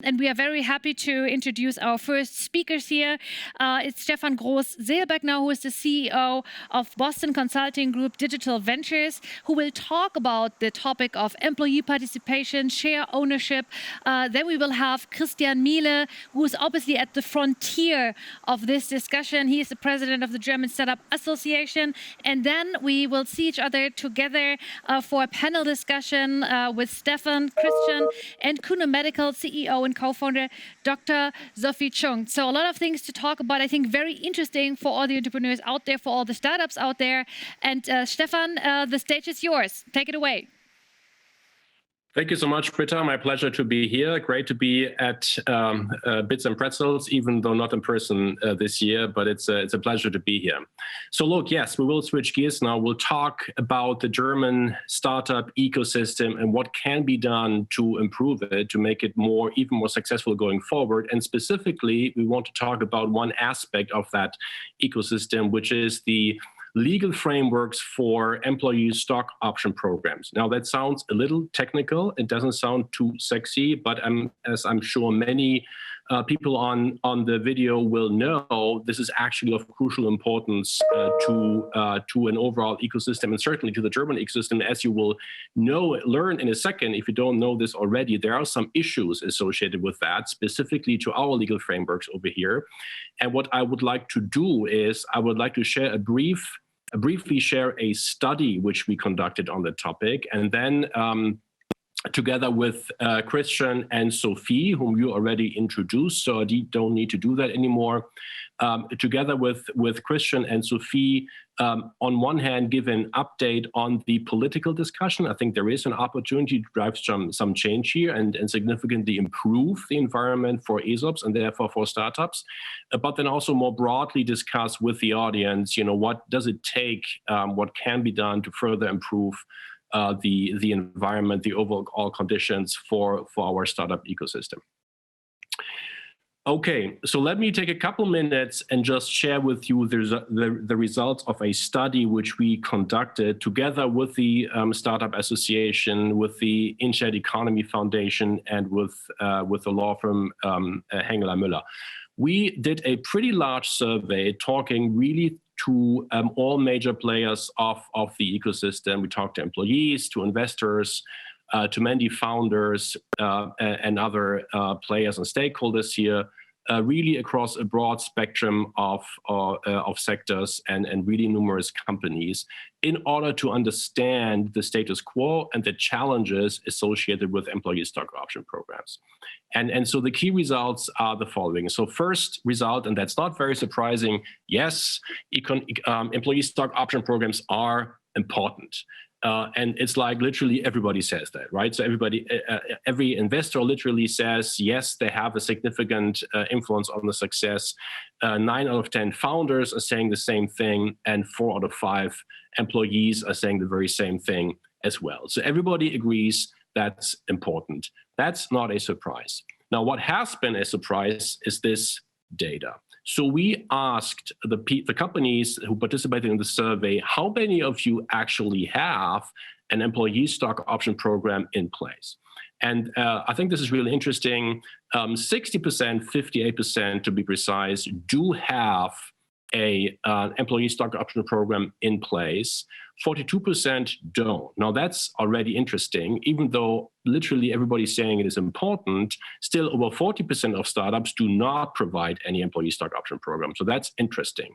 And we are very happy to introduce our first speakers here. It's Stefan Gross-Selbeck now, who is the CEO of Boston Consulting Group Digital Ventures, who will talk about the topic of employee participation, share ownership. Then we will have Christian Miele, who is obviously at the frontier of this discussion. He is the president of the German Startup Association. And then we will see each other together for a panel discussion with Stefan, Christian, and Qunomedical CEO and co-founder Dr. Sophie Chung. So a lot of things to talk about. I think very interesting for all the entrepreneurs out there, for all the startups out there. And Stefan, the stage is yours. Take it away. Thank you so much, Britta. My pleasure to be here. Great to be at Bits and Pretzels, even though not in person this year, but it's a pleasure to be here. So look, yes, we will switch gears now. We'll talk about the German startup ecosystem and what can be done to improve it, to make it even more successful going forward. And specifically, we want to talk about one aspect of that ecosystem, which is the legal frameworks for employee stock option programs. Now, that sounds a little technical. It doesn't sound too sexy, but as I'm sure many people on the video will know, this is actually of crucial importance to an overall ecosystem, and certainly to the German ecosystem. As you will learn in a second, if you don't know this already, there are some issues associated with that, specifically to our legal frameworks over here. And what I would like to do is I would like to share briefly share a study which we conducted on the topic, and then together with Christian and Sophie, whom you already introduced, so I don't need to do that anymore. Together with Christian and Sophie, on one hand, give an update on the political discussion. I think there is an opportunity to drive some change here and significantly improve the environment for ESOPs and therefore for startups. But then also more broadly discuss with the audience, what does it take, what can be done to further improve the environment, the overall conditions for our startup ecosystem. Okay, so let me take a couple minutes and just share with you the results of a study which we conducted together with the Startup Association, with the Inside Economy Foundation, and with the law firm Hengeler Müller. We did a pretty large survey talking really to all major players of the ecosystem. We talked to employees, to investors, to many founders and other players and stakeholders here, really across a broad spectrum of sectors and really numerous companies, in order to understand the status quo and the challenges associated with employee stock option programs. And so the key results are the following. So first result, and that's not very surprising, yes, employee stock option programs are important. And it's like literally everybody says that, right? So every investor literally says, yes, they have a significant influence on the success. 9 out of 10 founders are saying the same thing, and 4 out of 5 employees are saying the very same thing as well. So everybody agrees that's important. That's not a surprise. Now, what has been a surprise is this data. So we asked the companies who participated in the survey, how many of you actually have an employee stock option program in place? And I think this is really interesting. 60%, 58% to be precise, do have an employee stock option program in place. 42% don't. Now that's already interesting. Even though literally everybody's saying it is important, still over 40% of startups do not provide any employee stock option program. So that's interesting.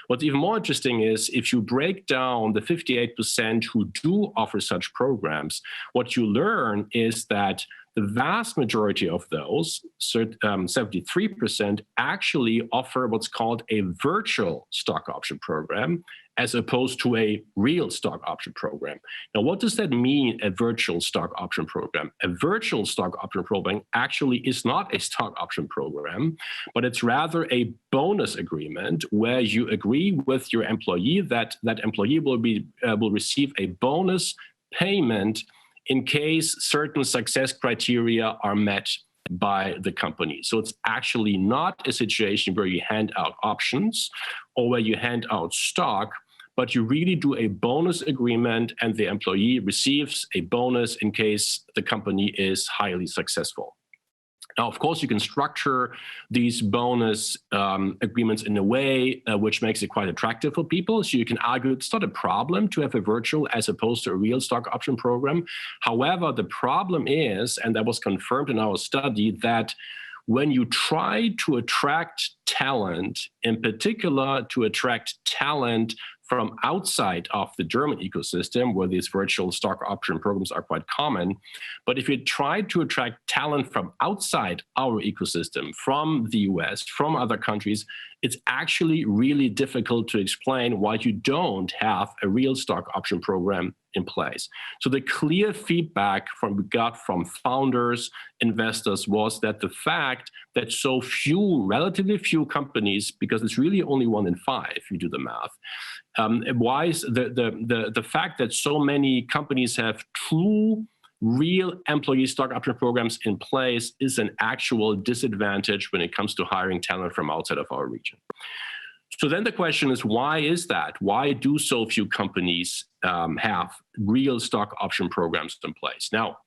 What's even more interesting is if you break down the 58% who do offer such programs, what you learn is that the vast majority of those, 73%, actually offer what's called a virtual stock option program, as opposed to a real stock option program. Now, what does that mean, a virtual stock option program? A virtual stock option program actually is not a stock option program, but it's rather a bonus agreement where you agree with your employee that that employee will receive a bonus payment in case certain success criteria are met by the company. So it's actually not a situation where you hand out options or where you hand out stock, but you really do a bonus agreement and the employee receives a bonus in case the company is highly successful. Now, of course, you can structure these bonus agreements in a way which makes it quite attractive for people. So you can argue it's not a problem to have a virtual as opposed to a real stock option program. However, the problem is, and that was confirmed in our study, that when you try to attract talent, in particular to attract talent from outside of the German ecosystem, where these virtual stock option programs are quite common. But if you try to attract talent from outside our ecosystem, from the US, from other countries, it's actually really difficult to explain why you don't have a real stock option program in place. So the clear feedback we got from founders, investors, was that the fact that so few, relatively few companies, because it's really only 1 in 5 if you do the math, why is the fact that so many companies have true, real employee stock option programs in place is an actual disadvantage when it comes to hiring talent from outside of our region. So then the question is, why is that? Why do so few companies have real stock option programs in place? Now,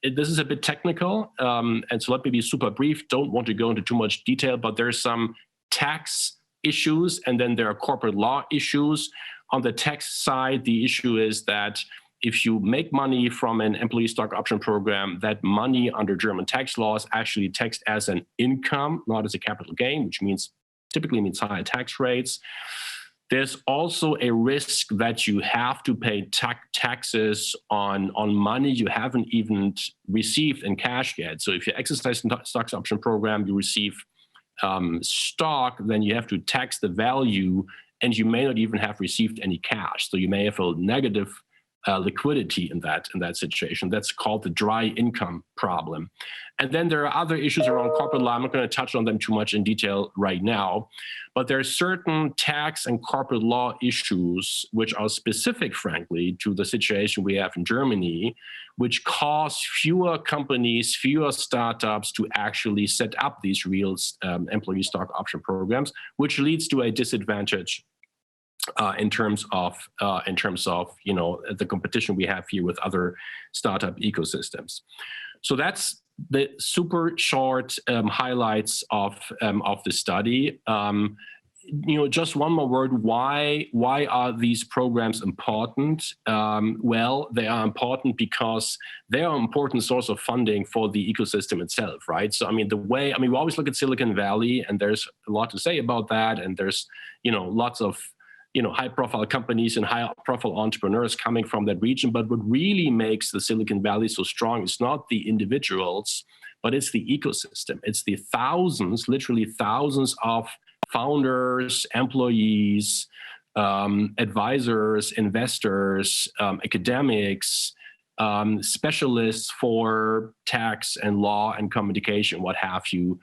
this is a bit technical, and so let me be super brief. Don't want to go into too much detail, but there's some tax issues, and then there are corporate law issues. On the tax side, the issue is that if you make money from an employee stock option program, that money under German tax law is actually taxed as an income, not as a capital gain, which typically means higher tax rates. There's also a risk that you have to pay taxes on money you haven't even received in cash yet. So if you exercise the stock option program, you receive stock, then you have to tax the value, and you may not even have received any cash. So you may have a negative liquidity in that situation. That's called the dry income problem. And then there are other issues around corporate law. I'm not going to touch on them too much in detail right now, but there are certain tax and corporate law issues which are specific, frankly, to the situation we have in Germany, which cause fewer companies, fewer startups to actually set up these real employee stock option programs, which leads to a disadvantage in terms of the competition we have here with other startup ecosystems. So that's the super short highlights of the study. Just one more word. Why are these programs important? Well, they are important because they are an important source of funding for the ecosystem itself, right? So, we always look at Silicon Valley, and there's a lot to say about that, and there's, lots of high-profile companies and high-profile entrepreneurs coming from that region. But what really makes the Silicon Valley so strong is not the individuals, but it's the ecosystem. It's the thousands, literally thousands of founders, employees, advisors, investors, academics, specialists for tax and law and communication, what have you.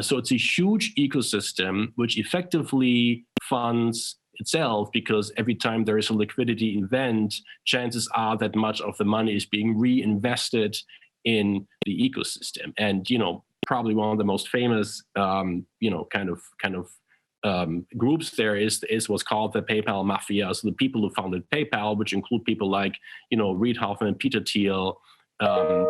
So it's a huge ecosystem which effectively funds itself, because every time there is a liquidity event, chances are that much of the money is being reinvested in the ecosystem. And probably one of the most famous groups there is what's called the PayPal mafia. So the people who founded PayPal, which include people like Reid Hoffman, Peter Thiel, and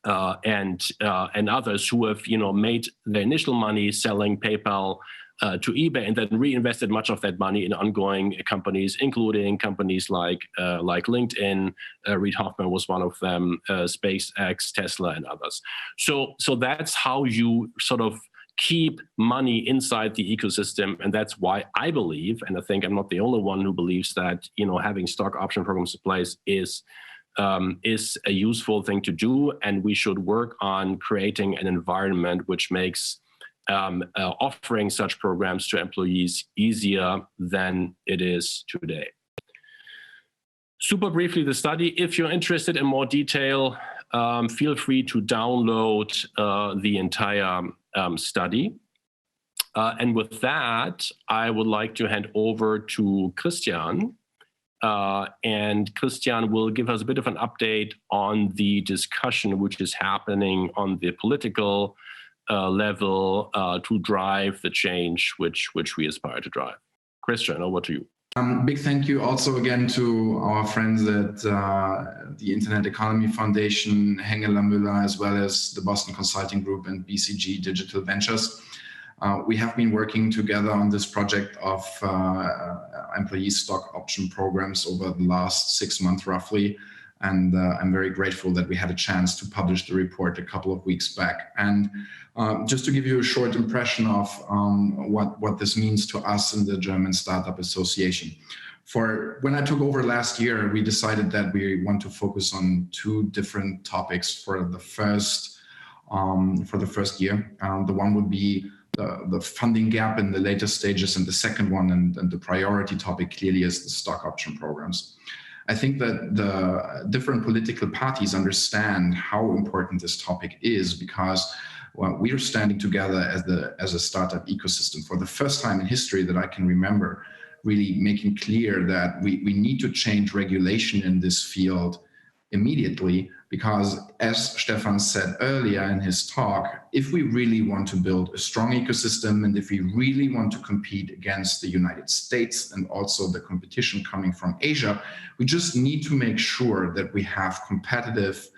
others who have made the initial money selling PayPal to eBay, and then reinvested much of that money in ongoing companies, including companies like LinkedIn. Reid Hoffman was one of them, SpaceX, Tesla, and others. So that's how you sort of keep money inside the ecosystem, and that's why I believe, and I think I'm not the only one who believes, that having stock option programs in place is a useful thing to do, and we should work on creating an environment which makes offering such programs to employees easier than it is today. Super briefly, the study. If you're interested in more detail, feel free to download the entire study. And with that, I would like to hand over to Christian. And Christian will give us a bit of an update on the discussion which is happening on the political level to drive the change which we aspire to drive. Christian, over to you. Big thank you also again to our friends at the Internet Economy Foundation, Hengeler Müller, as well as the Boston Consulting Group and BCG Digital Ventures. We have been working together on this project of employee stock option programs over the last 6 months roughly. And I'm very grateful that we had a chance to publish the report a couple of weeks back. And just to give you a short impression of what this means to us in the German Startup Association. When I took over last year, we decided that we want to focus on 2 different topics for the first year. The one would be the funding gap in the later stages, and the second one, and the priority topic clearly is the stock option programs. I think that the different political parties understand how important this topic is, because we are standing together as a startup ecosystem for the first time in history that I can remember, really making clear that we need to change regulation in this field immediately, because as Stefan said earlier in his talk, if we really want to build a strong ecosystem, and if we really want to compete against the United States and also the competition coming from Asia, we just need to make sure that we have competitive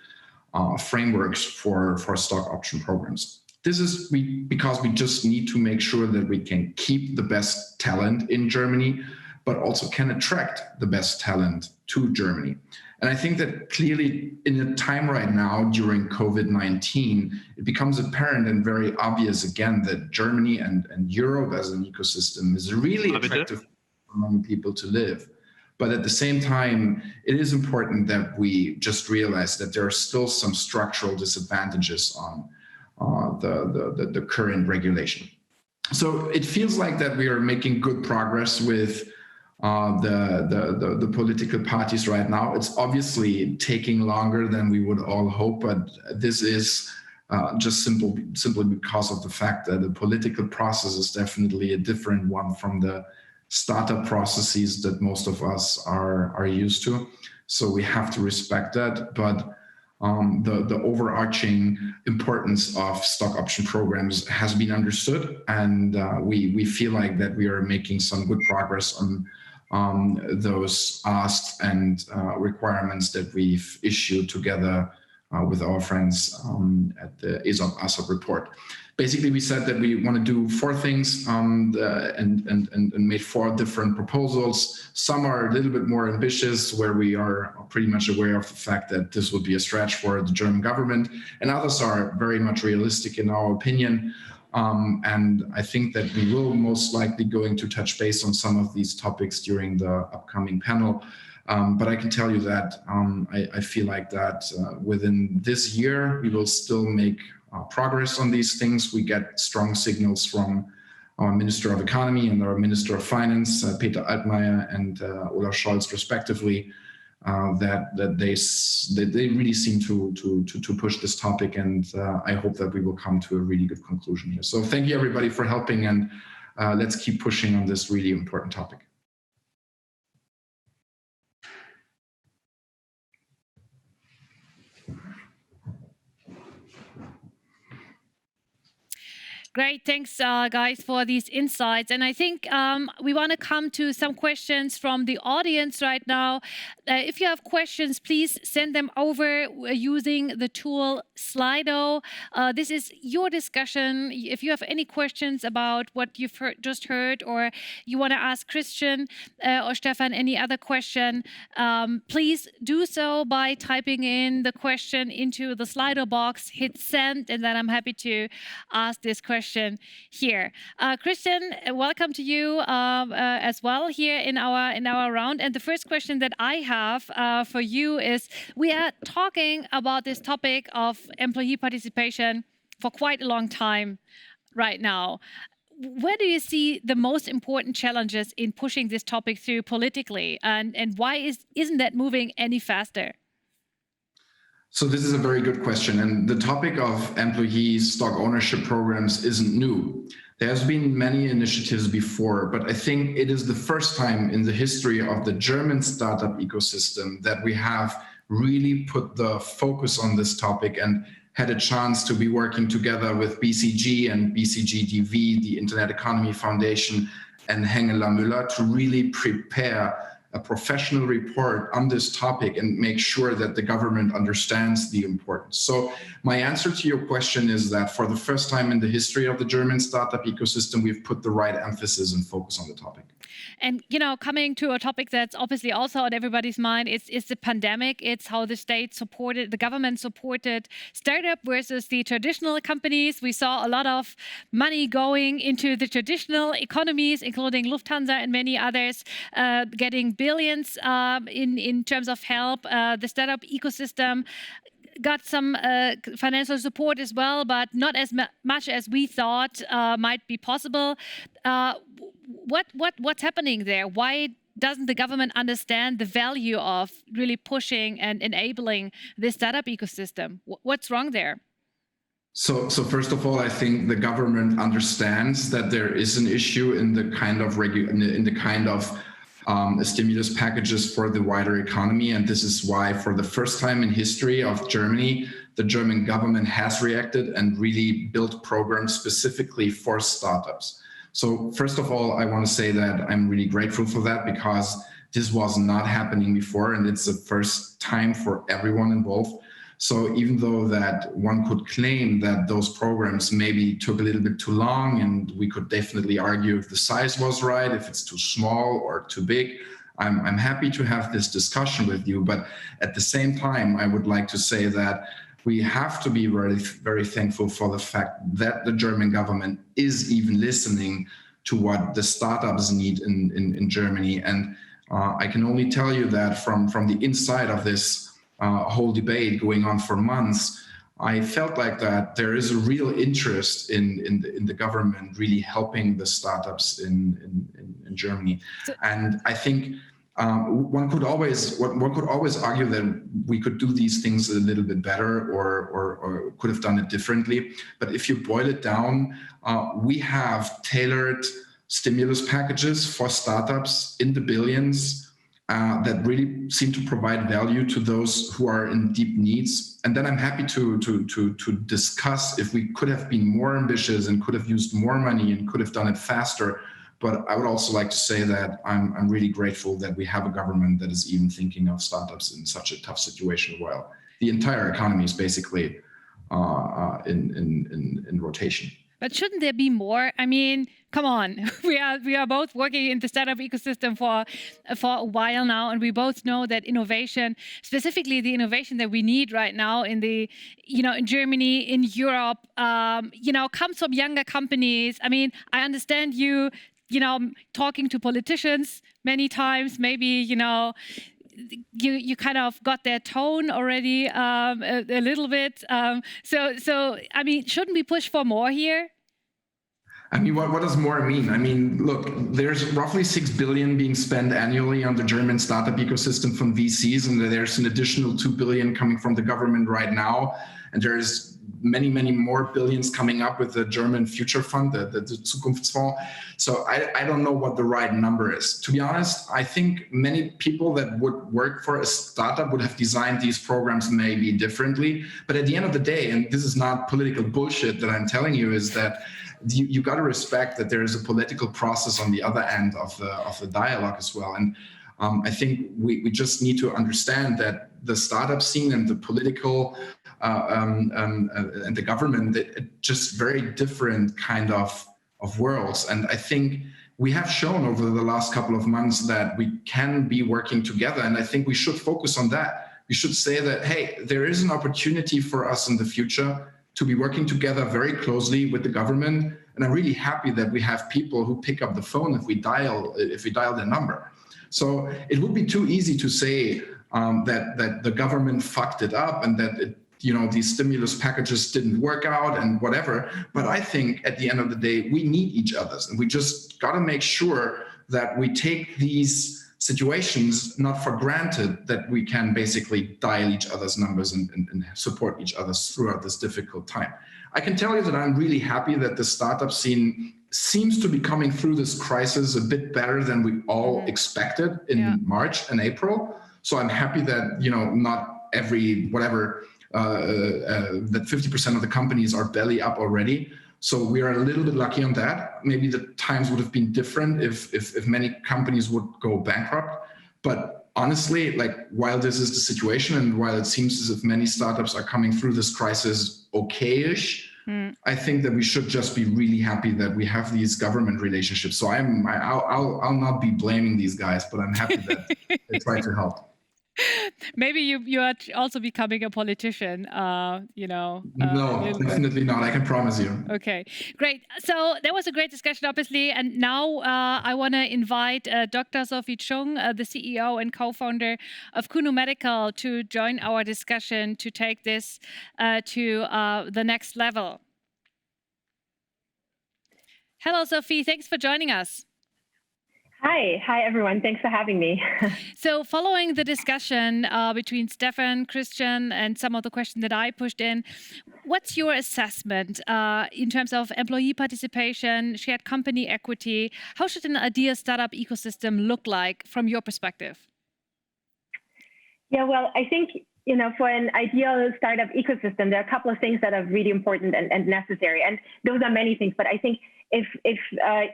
frameworks for stock option programs. This is because we just need to make sure that we can keep the best talent in Germany, but also can attract the best talent to Germany. And I think that clearly in a time right now during COVID-19, it becomes apparent and very obvious again that Germany and Europe as an ecosystem is really attractive for many people to live. But at the same time, it is important that we just realize that there are still some structural disadvantages on the current regulation. So it feels like that we are making good progress with the political parties right now. It's obviously taking longer than we would all hope, but this is just simply because of the fact that the political process is definitely a different one from the startup processes that most of us are used to. So we have to respect that. But the overarching importance of stock option programs has been understood, and we feel like that we are making some good progress on those asks and requirements that we've issued together with our friends at the ASOP report. Basically, we said that we want to do 4 things and made 4 different proposals. Some are a little bit more ambitious, where we are pretty much aware of the fact that this would be a stretch for the German government, and others are very much realistic in our opinion. And I think that we will most likely going to touch base on some of these topics during the upcoming panel. But I can tell you that I feel like that within this year, we will still make progress on these things. We get strong signals from our Minister of Economy and our Minister of Finance, Peter Altmaier and Olaf Scholz, respectively, that they really seem to push this topic, and I hope that we will come to a really good conclusion here. So thank you everybody for helping, and let's keep pushing on this really important topic. Great, thanks guys for these insights. And I think we want to come to some questions from the audience right now. If you have questions, please send them over using the tool Slido. This is your discussion. If you have any questions about what you've just heard, or you want to ask Christian or Stefan any other question, please do so by typing in the question into the Slido box, hit send, and then I'm happy to ask this question here. Christian, welcome to you as well here in our round. And the first question that I have for you is, we are talking about this topic of employee participation for quite a long time right now. Where do you see the most important challenges in pushing this topic through politically, and why isn't that moving any faster? So this is a very good question, and the topic of employee stock ownership programs isn't new. There's been many initiatives before, but I think it is the first time in the history of the German startup ecosystem that we have really put the focus on this topic and had a chance to be working together with BCG and BCGDV, the Internet Economy Foundation, and Hengela Müller to really prepare a professional report on this topic and make sure that the government understands the importance. So my answer to your question is that for the first time in the history of the German startup ecosystem, we've put the right emphasis and focus on the topic. And, coming to a topic that's obviously also on everybody's mind, it's the pandemic. It's how the government supported startup versus the traditional companies. We saw a lot of money going into the traditional economies, including Lufthansa and many others, getting billions in terms of help. The startup ecosystem got some financial support as well, but not as much as we thought might be possible. What's happening there? Why doesn't the government understand the value of really pushing and enabling this startup ecosystem? What's wrong there? So first of all, I think the government understands that there is an issue in the kind of stimulus packages for the wider economy. And this is why, for the first time in history of Germany, the German government has reacted and really built programs specifically for startups. So first of all, I want to say that I'm really grateful for that, because this was not happening before, and it's the first time for everyone involved. So even though that one could claim that those programs maybe took a little bit too long, and we could definitely argue if the size was right, if it's too small or too big, I'm happy to have this discussion with you. But at the same time, I would like to say that we have to be very, very thankful for the fact that the German government is even listening to what the startups need in Germany. And I can only tell you that from the inside of this whole debate going on for months, I felt like that there is a real interest in the government really helping the startups in Germany. And I think one could always argue that we could do these things a little bit better or could have done it differently. But if you boil it down, we have tailored stimulus packages for startups in the billions that really seem to provide value to those who are in deep needs. And then I'm happy to discuss if we could have been more ambitious and could have used more money and could have done it faster. But I would also like to say that I'm really grateful that we have a government that is even thinking of startups in such a tough situation while the entire economy is basically in rotation. But shouldn't there be more? I mean, come on, we are both working in the startup ecosystem for a while now, and we both know that innovation, specifically the innovation that we need right now in in Germany, in Europe, comes from younger companies. I mean, I understand you talking to politicians many times, maybe, you kind of got their tone already a little bit. So I mean, shouldn't we push for more here? I mean, what does more mean? I mean, look, there's roughly 6 billion being spent annually on the German startup ecosystem from VCs, and there's an additional 2 billion coming from the government right now. And there's many, many more billions coming up with the German Future Fund, the Zukunftsfonds. So I don't know what the right number is. To be honest, I think many people that would work for a startup would have designed these programs maybe differently. But at the end of the day, and this is not political bullshit that I'm telling you, is that you got to respect that there is a political process on the other end of the dialogue as well. And I think we just need to understand that the startup scene and the political and the government, just very different kind of worlds. And I think we have shown over the last couple of months that we can be working together. And I think we should focus on that. We should say that, hey, there is an opportunity for us in the future to be working together very closely with the government. And I'm really happy that we have people who pick up the phone if we dial their number. So it would be too easy to say that the government fucked it up and that these stimulus packages didn't work out and whatever. But I think at the end of the day, we need each other, and we just got to make sure that we take these situations not for granted, that we can basically dial each other's numbers and support each other throughout this difficult time. I can tell you that I'm really happy that the startup scene seems to be coming through this crisis a bit better than we all expected in March and April. So I'm happy that, not every, that 50% of the companies are belly up already. So we are a little bit lucky on that. Maybe the times would have been different if many companies would go bankrupt. But honestly, like, while this is the situation and while it seems as if many startups are coming through this crisis okay-ish, I think that we should just be really happy that we have these government relationships. So I'll not be blaming these guys, but I'm happy that they try to help. Maybe you are also becoming a politician, No, definitely not. I can promise you. Okay, great. So that was a great discussion, obviously. And now I want to invite Dr. Sophie Chung, the CEO and co-founder of Qunomedical, to join our discussion to take this to the next level. Hello, Sophie. Thanks for joining us. Hi everyone. Thanks for having me. So following the discussion between Stefan, Christian, and some of the questions that I pushed in, what's your assessment in terms of employee participation, shared company equity? How should an ideal startup ecosystem look like from your perspective? Yeah, well, I think, for an ideal startup ecosystem, there are a couple of things that are really important and necessary. And those are many things, but I think if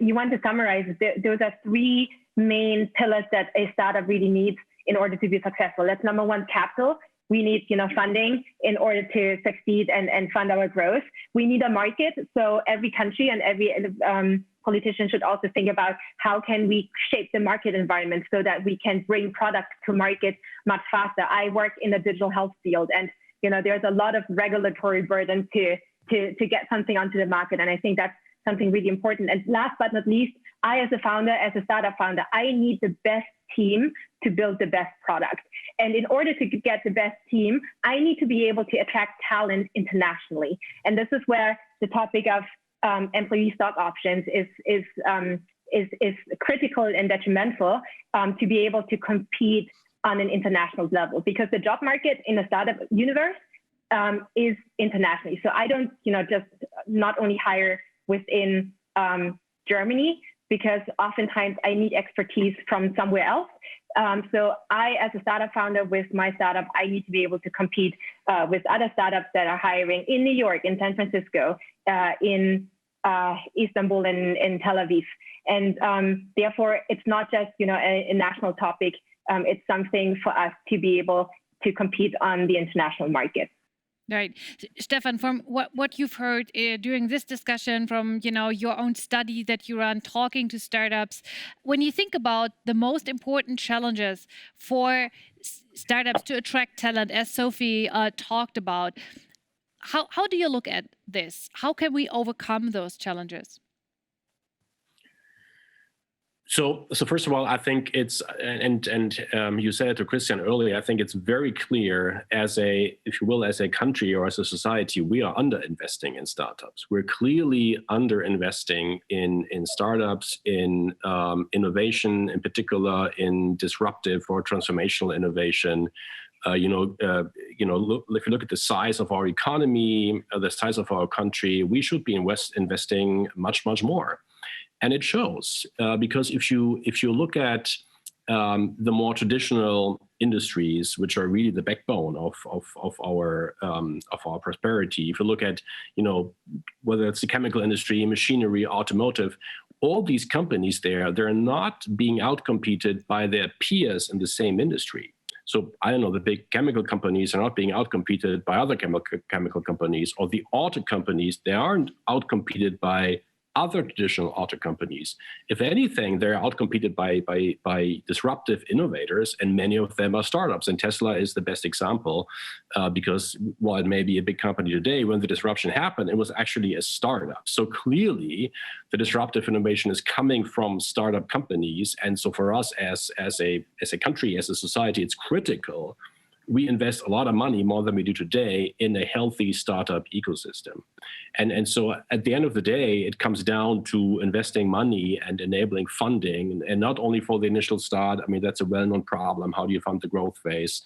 you want to summarize, those are three main pillars that a startup really needs in order to be successful. That's number one, capital. We need, funding in order to succeed and fund our growth. We need a market. So every country and every politician should also think about how can we shape the market environment so that we can bring products to market much faster. I work in the digital health field, and there's a lot of regulatory burden to get something onto the market, and I think that's something really important. And last but not least, I as a founder, as a startup founder, I need the best team to build the best product. And in order to get the best team, I need to be able to attract talent internationally. And this is where the topic of employee stock options is critical and detrimental to be able to compete on an international level, because the job market in the startup universe is internationally. So I don't, just not only hire within Germany, because oftentimes I need expertise from somewhere else. So I, as a startup founder with my startup, I need to be able to compete with other startups that are hiring in New York, in San Francisco, in Istanbul, and in Tel Aviv. And therefore, it's not just a national topic. It's something for us to be able to compete on the international market. Right. Stefan, from what you've heard during this discussion, from your own study that you run, talking to startups, when you think about the most important challenges for startups to attract talent, as Sophie talked about, how do you look at this? How can we overcome those challenges? So first of all, I think it's, and you said it to Christian earlier, I think it's very clear as if you will, as a country or as a society, we are under-investing in startups. We're clearly under-investing in startups, in innovation, in particular in disruptive or transformational innovation. If you look at the size of our economy, the size of our country, we should be investing much, much more. And it shows because if you look at the more traditional industries, which are really the backbone of our prosperity, if you look at whether it's the chemical industry, machinery, automotive, all these companies they're not being outcompeted by their peers in the same industry. So I don't know, the big chemical companies are not being outcompeted by other chemical companies, or the auto companies, they aren't outcompeted by other traditional auto companies. If anything, they're outcompeted by disruptive innovators, and many of them are startups. And Tesla is the best example because while it may be a big company today, when the disruption happened, it was actually a startup. So clearly, the disruptive innovation is coming from startup companies. And so for us as a country, as a society, it's critical. We invest a lot of money, more than we do today, in a healthy startup ecosystem. And so at the end of the day, it comes down to investing money and enabling funding, and not only for the initial start. I mean, that's a well-known problem. How do you fund the growth phase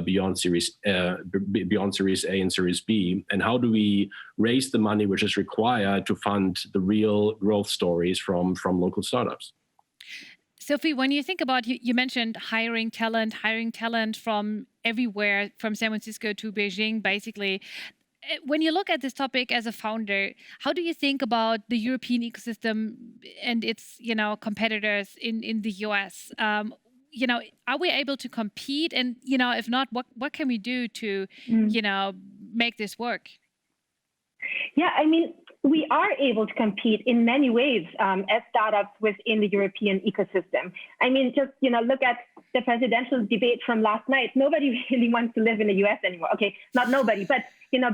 beyond Series A and Series B? And how do we raise the money which is required to fund the real growth stories from local startups? Sophie, when you think about, you mentioned hiring talent from everywhere, from San Francisco to Beijing, basically. when you look at this topic as a founder, how do you think about the European ecosystem and its, competitors in the US? Are we able to compete? And, if not, what can we do to, make this work? Yeah, I mean, we are able to compete in many ways as startups within the European ecosystem. I mean, just, look at the presidential debate from last night. Nobody really wants to live in the US anymore. Okay, not nobody, but,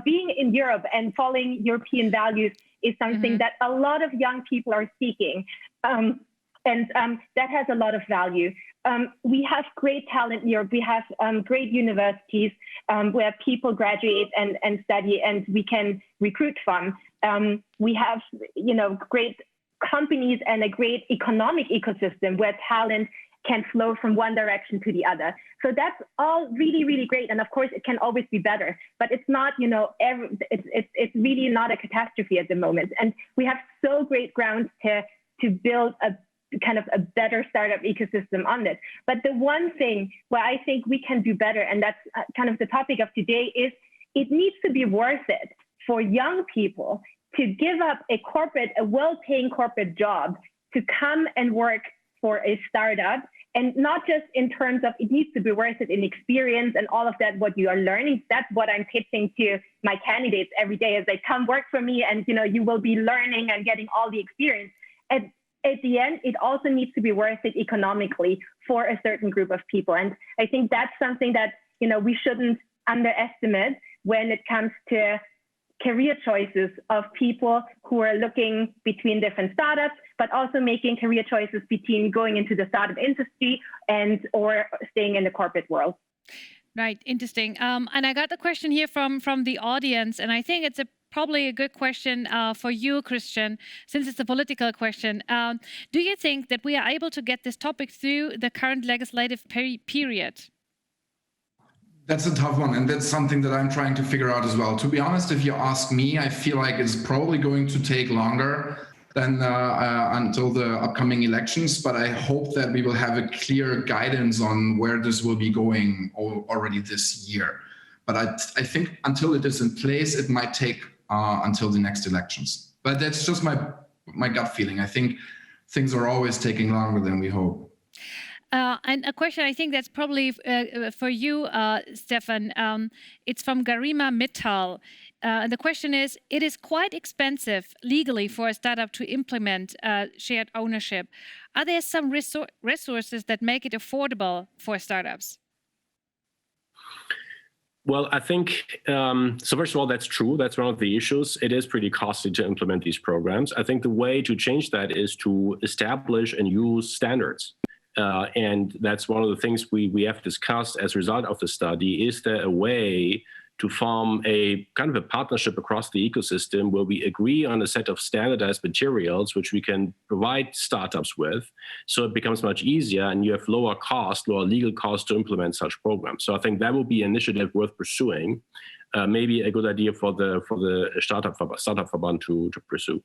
being in Europe and following European values is something that a lot of young people are seeking. And that has a lot of value. We have great talent in Europe. We have great universities where people graduate and study, and we can recruit from. We have, great companies and a great economic ecosystem where talent can flow from one direction to the other. So that's all really, really great. And of course, it can always be better, but it's not, it's really not a catastrophe at the moment. And we have so great grounds to build a kind of a better startup ecosystem on this. But the one thing where I think we can do better, and that's kind of the topic of today, is it needs to be worth it for young people to give up a well-paying corporate job to come and work for a startup. And not just in terms of it needs to be worth it in experience and all of that, what you are learning. That's what I'm pitching to my candidates every day as they come work for me, and you will be learning and getting all the experience. And at the end, it also needs to be worth it economically for a certain group of people. And I think that's something that, we shouldn't underestimate when it comes to career choices of people who are looking between different startups, but also making career choices between going into the startup industry or staying in the corporate world. Right, interesting. And I got the question here from the audience, and I think it's probably a good question for you, Christian, since it's a political question. Do you think that we are able to get this topic through the current legislative period? That's a tough one, and that's something that I'm trying to figure out as well. To be honest, if you ask me, I feel like it's probably going to take longer than until the upcoming elections, but I hope that we will have a clear guidance on where this will be going already this year. But I think until it is in place, it might take until the next elections. But that's just my gut feeling. I think things are always taking longer than we hope. And a question, I think that's probably for you, Stefan. It's from Garima Mittal. And the question is, it is quite expensive legally for a startup to implement shared ownership. Are there some resources that make it affordable for startups? Well, I think, so first of all, that's true. That's one of the issues. It is pretty costly to implement these programs. I think the way to change that is to establish and use standards. And that's one of the things we have discussed as a result of the study. Is there a way to form a kind of a partnership across the ecosystem where we agree on a set of standardized materials which we can provide startups with, so it becomes much easier and you have lower legal cost to implement such programs. So I think that will be an initiative worth pursuing, maybe a good idea for the Startup Verband to pursue.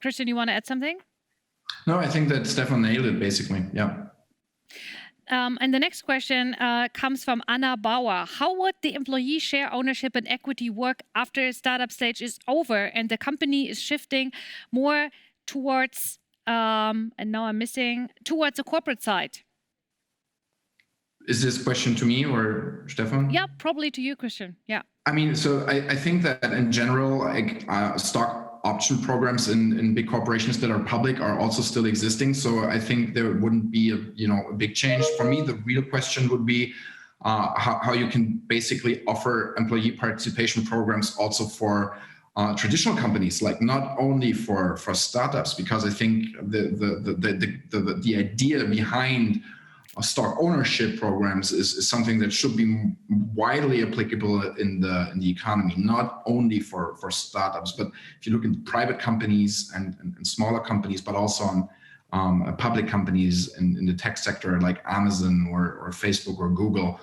Christian, you want to add something? No, I think that Stefan nailed it, basically. Yeah. And the next question comes from Anna Bauer. How would the employee share ownership and equity work after startup stage is over and the company is shifting more towards, and now I'm missing, towards the corporate side? Is this question to me or Stefan? Yeah, probably to you, Christian. Yeah. I mean, so I think that in general, stock option programs in big corporations that are public are also still existing. So I think there wouldn't be a big change. For me, the real question would be how you can basically offer employee participation programs also for traditional companies, like not only for startups, because I think the idea behind stock ownership programs is something that should be widely applicable in the economy, not only for startups, but if you look into private companies and smaller companies, but also on public companies in the tech sector like Amazon or Facebook or Google,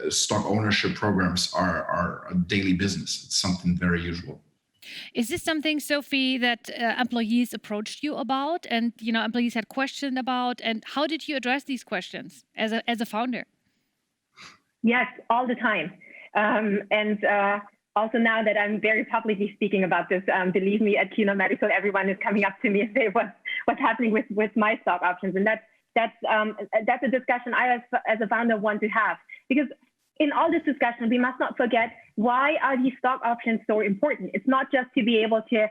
stock ownership programs are a daily business. It's something very usual. Is this something, Sophie, that employees approached you about and employees had questions about? And how did you address these questions as a founder? Yes, all the time. And also now that I'm very publicly speaking about this, believe me, at Qunomedical, everyone is coming up to me and say what's happening with my stock options, and that's a discussion I as a founder want to have, because in all this discussion we must not forget, why are these stock options so important? It's not just to be able to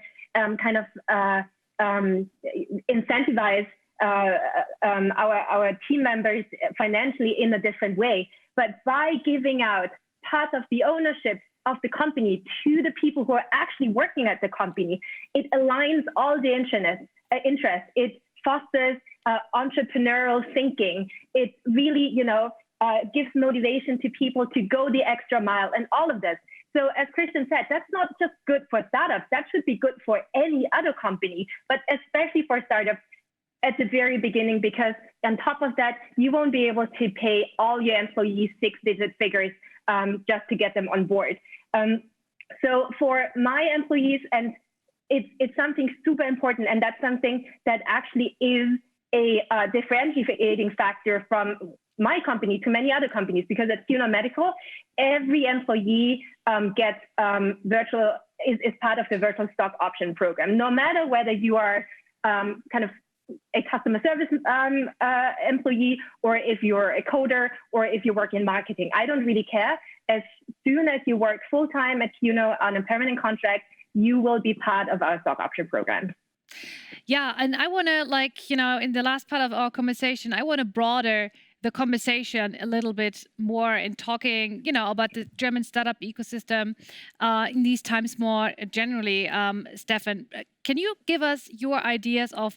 incentivize our team members financially in a different way, but by giving out part of the ownership of the company to the people who are actually working at the company, it aligns all the interests. It fosters entrepreneurial thinking. It really, gives motivation to people to go the extra mile and all of this. So as Christian said, that's not just good for startups. That should be good for any other company, but especially for startups at the very beginning, because on top of that, you won't be able to pay all your employees 6-digit figures just to get them on board. So for my employees, and it's something super important, and that's something that actually is a differentiating factor from my company to many other companies, because at Qunomedical, every employee gets is part of the virtual stock option program, no matter whether you are kind of a customer service employee, or if you're a coder, or if you work in marketing. I don't really care. As soon as you work full-time at Quno on a permanent contract, you will be part of our stock option program. Yeah, and I want to, in the last part of our conversation, I want to broaden the conversation a little bit more in talking, about the German startup ecosystem in these times more generally. Stefan, can you give us your ideas of,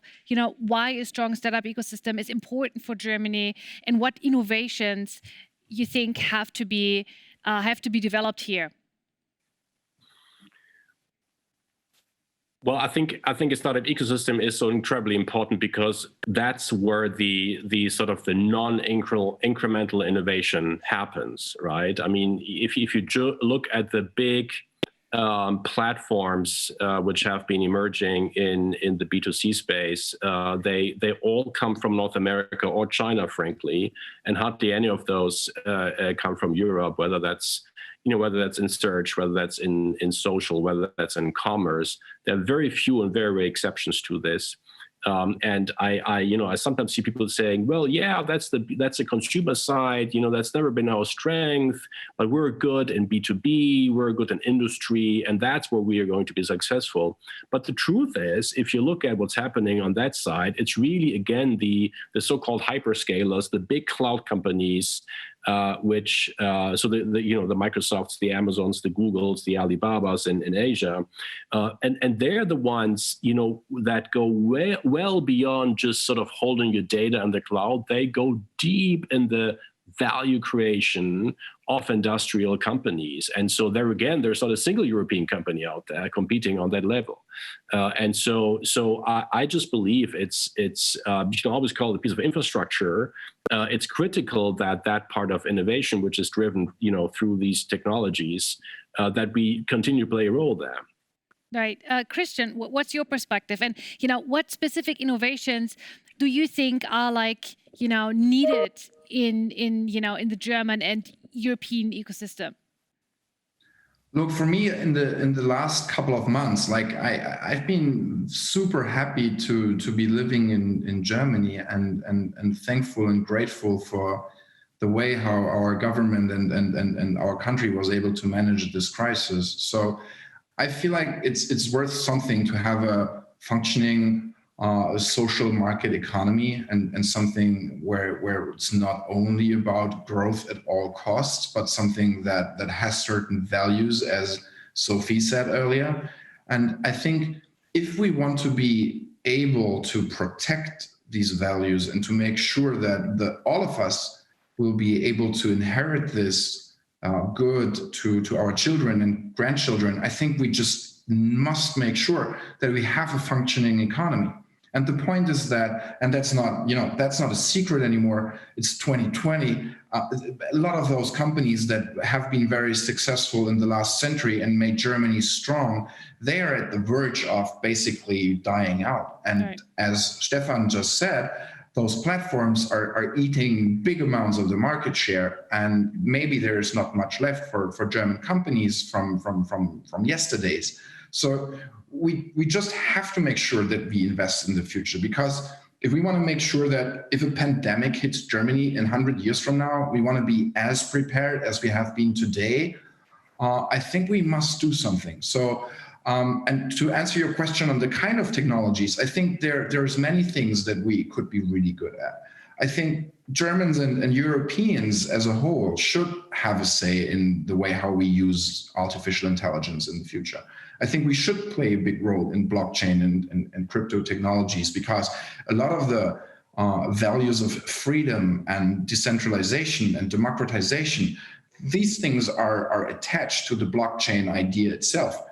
why a strong startup ecosystem is important for Germany, and what innovations you think have to be developed here? Well, I think a startup ecosystem is so incredibly important, because that's where the sort of the non-incremental innovation happens, right? I mean, if you look at the big platforms which have been emerging in the B2C space, they all come from North America or China, frankly, and hardly any of those come from Europe, whether that's in search, whether that's in social, whether that's in commerce. There are very few and very exceptions to this. And I sometimes see people saying, well, yeah, that's the consumer side, that's never been our strength, but we're good in B2B, we're good in industry, and that's where we are going to be successful. But the truth is, if you look at what's happening on that side, it's really, again, the so-called hyperscalers, the big cloud companies, which the Microsofts, the Amazons, the Googles, the Alibabas in Asia, and they're the ones that go well beyond just sort of holding your data in the cloud. They go deep in the value creation of industrial companies, and so there again, there's not a single European company out there competing on that level, and so I just believe it's you can always call it a piece of infrastructure. It's critical that part of innovation, which is driven through these technologies, that we continue to play a role there. Right, Christian, what's your perspective, and what specific innovations do you think are needed in the German and European ecosystem? Look, for me, in the last couple of months, I've been super happy to be living in Germany, and thankful and grateful for the way how our government and our country was able to manage this crisis. So I feel like it's worth something to have a functioning social market economy, and something where it's not only about growth at all costs, but something that has certain values, as Sophie said earlier. And I think if we want to be able to protect these values and to make sure that all of us will be able to inherit this good to our children and grandchildren, I think we just must make sure that we have a functioning economy. And the point is that, and that's not a secret anymore, it's 2020, a lot of those companies that have been very successful in the last century and made Germany strong, they are at the verge of basically dying out. And As Stefan just said, those platforms are eating big amounts of the market share, and maybe there is not much left for German companies from yesterday's. So we just have to make sure that we invest in the future, because if we want to make sure that if a pandemic hits Germany in 100 years from now, we want to be as prepared as we have been today, I think we must do something. So, and to answer your question on the kind of technologies, I think there's many things that we could be really good at. I think Germans and Europeans as a whole should have a say in the way how we use artificial intelligence in the future. I think we should play a big role in blockchain and crypto technologies, because a lot of the values of freedom and decentralization and democratization, these things are attached to the blockchain idea itself.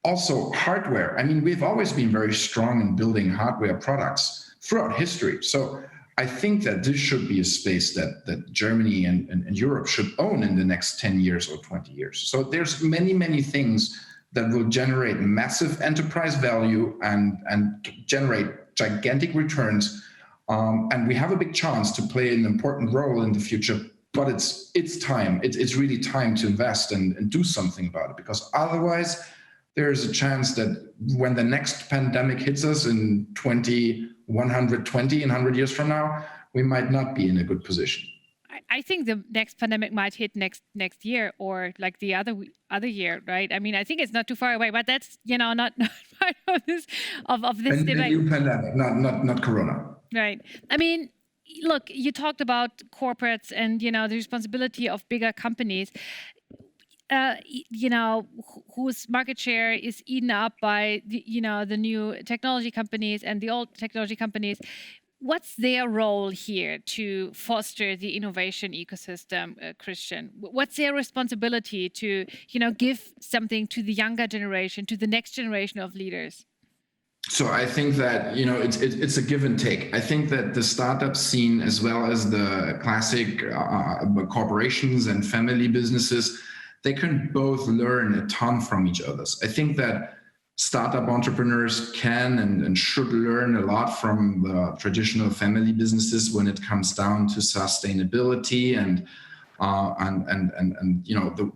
Also, hardware. I mean, we've always been very strong in building hardware products throughout history. So I think that this should be a space that Germany and Europe should own in the next 10 years or 20 years. So there's many things that will generate massive enterprise value and generate gigantic returns. And we have a big chance to play an important role in the future. But it's time. It's really time to invest and do something about it, because otherwise there is a chance that when the next pandemic hits us in 120 and 100 years from now, we might not be in a good position. I think the next pandemic might hit next year, or like the other year, right? I mean, I think it's not too far away, but that's not part of this debate. A new pandemic, not Corona. Right. I mean, look, you talked about corporates and the responsibility of bigger companies. Whose market share is eaten up by the new technology companies and the old technology companies. What's their role here to foster the innovation ecosystem, Christian? What's their responsibility to give something to the younger generation, to the next generation of leaders? So I think that it's a give and take. I think that the startup scene, as well as the classic corporations and family businesses, they can both learn a ton from each other. I think that startup entrepreneurs can and should learn a lot from the traditional family businesses when it comes down to sustainability and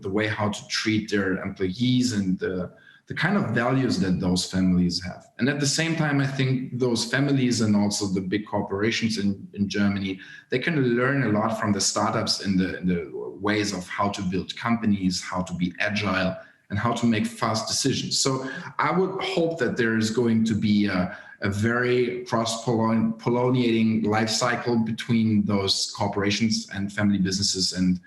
the way how to treat their employees and the kind of values that those families have. And at the same time, I think those families and also the big corporations in Germany, they can learn a lot from the startups in the ways of how to build companies, how to be agile, and how to make fast decisions. So I would hope that there is going to be a very cross-pollinating life cycle between those corporations and family businesses and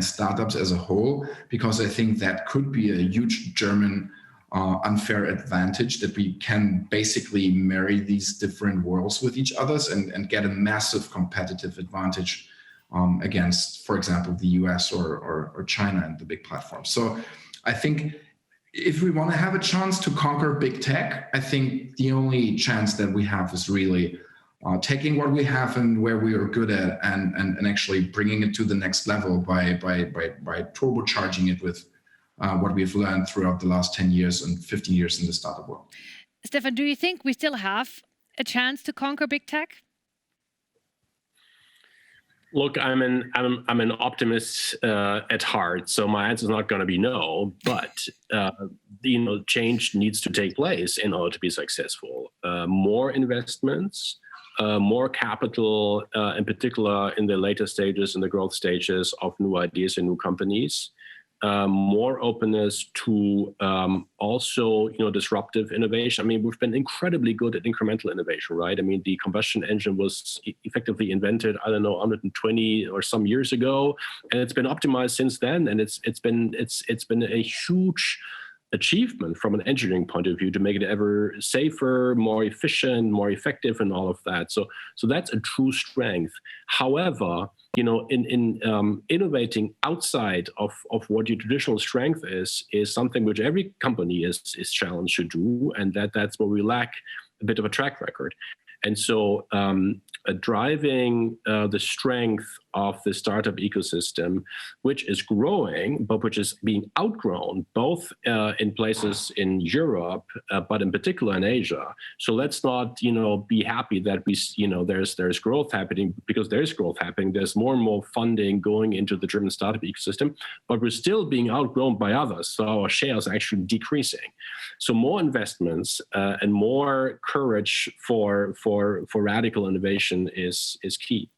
startups as a whole, because I think that could be a huge German unfair advantage, that we can basically marry these different worlds with each other and get a massive competitive advantage against, for example, the US or China and the big platforms. So I think if we want to have a chance to conquer big tech, I think the only chance that we have is really taking what we have and where we are good at and actually bringing it to the next level by turbocharging it with what we've learned throughout the last 10 years and 15 years in the startup world. Stefan, do you think we still have a chance to conquer big tech? Look, I'm an optimist at heart, so my answer is not going to be no. But change needs to take place in order to be successful. More investments, more capital, in particular in the later stages, in the growth stages of new ideas and new companies. More openness to also, disruptive innovation. I mean, we've been incredibly good at incremental innovation, right? I mean, the combustion engine was effectively invented, 120 or some years ago, and it's been optimized since then. And it's been a huge achievement from an engineering point of view to make it ever safer, more efficient, more effective, and all of that. So that's a true strength. However, in innovating outside of what your traditional strength is something which every company is challenged to do, and that's where we lack a bit of a track record. And so driving the strength of the startup ecosystem, which is growing, but which is being outgrown both in places in Europe, but in particular in Asia. So let's not, be happy that there's growth happening, because there is growth happening. There's more and more funding going into the German startup ecosystem, but we're still being outgrown by others. So our share is actually decreasing. So more investments and more courage for radical innovation is key.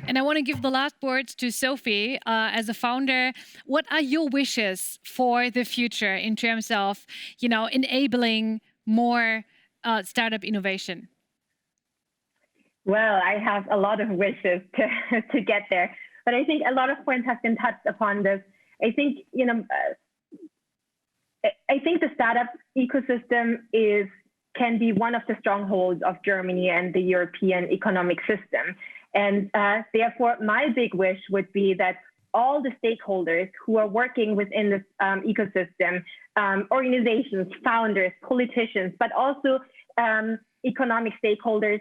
And I want to give the last words to Sophie. As a founder, what are your wishes for the future in terms of, enabling more startup innovation? Well, I have a lot of wishes to get there, but I think a lot of points have been touched upon this. I think, I think the startup ecosystem can be one of the strongholds of Germany and the European economic system. And therefore, my big wish would be that all the stakeholders who are working within this ecosystem, organizations, founders, politicians, but also economic stakeholders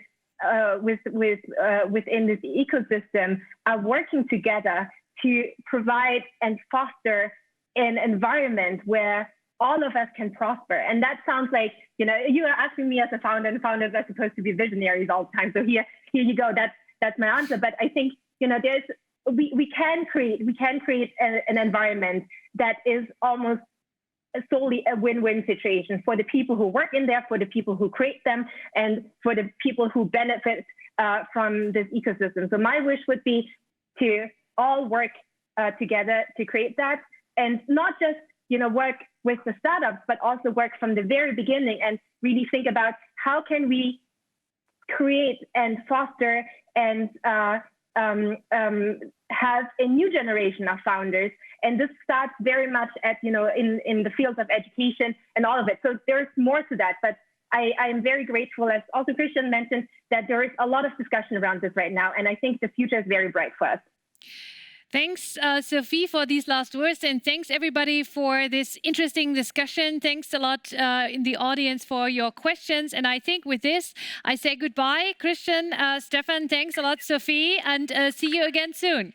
within this ecosystem are working together to provide and foster an environment where all of us can prosper. And that sounds like, you are asking me as a founder, and founders are supposed to be visionaries all the time. So here you go. That's my answer. But I think, we can create an environment that is almost solely a win-win situation for the people who work in there, for the people who create them, and for the people who benefit from this ecosystem. So my wish would be to all work together to create that, and not just work with the startups, but also work from the very beginning and really think about how can we create and foster and have a new generation of founders. And this starts very much at, in the fields of education and all of it. So there's more to that, but I am very grateful, as also Christian mentioned, that there is a lot of discussion around this right now. And I think the future is very bright for us. Thanks, Sophie, for these last words, and thanks everybody for this interesting discussion. Thanks a lot in the audience for your questions. And I think with this, I say goodbye. Christian, Stefan, thanks a lot, Sophie, and see you again soon.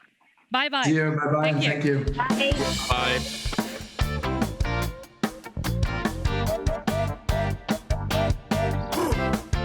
Bye-bye. See you. Bye-bye. Thank you. Bye. Bye.